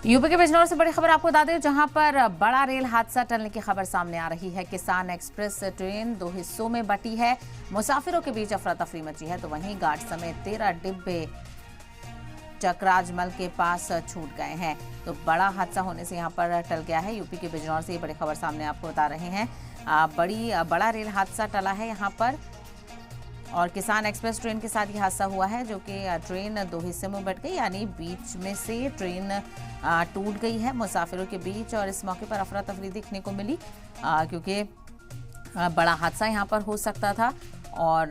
UP के बिजनौर से बड़ी खबर आपको बता दें, जहां पर बड़ा रेल हादसा टलने की खबर सामने आ रही है। किसान एक्सप्रेस ट्रेन दो हिस्सों में बटी है। मुसाफिरों के बीच अफरा तफरी मची है, तो वहीं गार्ड समेत 13 डिब्बे चकराजमल के पास छूट गए हैं। तो बड़ा हादसा होने से यहां पर टल गया है। यूपी के बिजनौर से ये बड़ी खबर सामने आपको बता रहे हैं। बड़ा रेल हादसा टला है यहां पर, और किसान एक्सप्रेस ट्रेन के साथ ये हादसा हुआ है, जो कि ट्रेन दो हिस्से में बट गई, यानी बीच में से ट्रेन टूट गई है मुसाफिरों के बीच। और इस मौके पर अफरा तफरी देखने को मिली, क्योंकि बड़ा हादसा यहाँ पर हो सकता था। और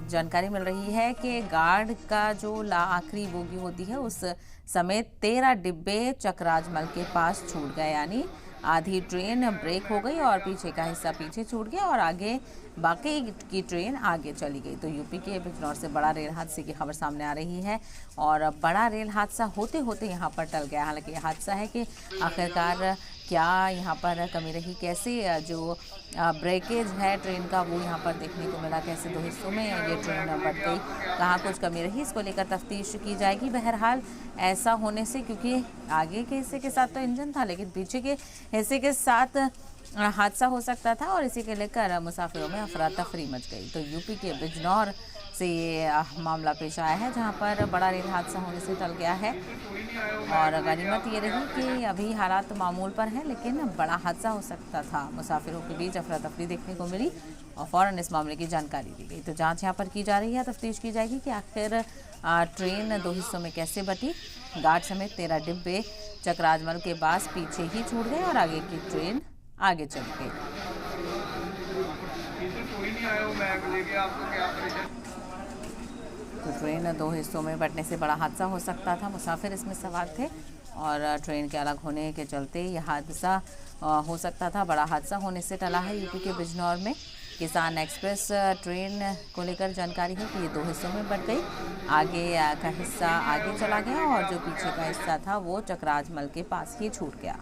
जानकारी मिल रही है कि गार्ड का जो आखिरी बोगी होती है, उस समेत 13 डिब्बे चकराजमल के पास छूट गए, यानी आधी ट्रेन ब्रेक हो गई और पीछे का हिस्सा पीछे छूट गया और आगे बाकी की ट्रेन आगे चली गई। तो यूपी के बिजनौर से बड़ा रेल हादसे की खबर सामने आ रही है, और बड़ा रेल हादसा होते होते यहाँ पर टल गया। हालांकि यह हादसा है कि आखिरकार क्या यहाँ पर कमी रही, कैसे जो ब्रेकेज है ट्रेन का वो यहाँ पर देखने को मिला, कैसे दो हिस्सों में ये ट्रेन बट गई, कहाँ कुछ कमी रही, इसको लेकर तफ्तीश की जाएगी। बहरहाल ऐसा होने से, क्योंकि आगे के हिस्से के साथ तो इंजन था, लेकिन पीछे के हिस्से के साथ हादसा हो सकता था, और इसी के लेकर मुसाफिरों में अफरा तफरी मच गई। तो यूपी के बिजनौर से ये मामला पेश आया है, जहां पर बड़ा रेल हादसा होने से टल गया है। और गनीमत ये रही कि अभी हालात मामूल पर हैं, लेकिन बड़ा हादसा हो सकता था। मुसाफिरों के बीच अफरा तफरी देखने को मिली और फ़ौरन इस मामले की जानकारी दी गई। तो जांच यहाँ पर की जा रही है, तफ्तीश की जाएगी कि आखिर ट्रेन दो हिस्सों में कैसे बटी। गार्ड समेत 13 डिब्बे चकराजमल के पास पीछे ही छूट गए और आगे की ट्रेन आगे चल गई। तो ट्रेन दो हिस्सों में बटने से बड़ा हादसा हो सकता था। मुसाफिर इसमें सवार थे और ट्रेन के अलग होने के चलते यह हादसा हो सकता था। बड़ा हादसा होने से टला है यूपी के बिजनौर में। किसान एक्सप्रेस ट्रेन को लेकर जानकारी है कि ये दो हिस्सों में बट गई। आगे का हिस्सा आगे चला गया और जो पीछे का हिस्सा था वो चकराजमल के पास ही छूट गया।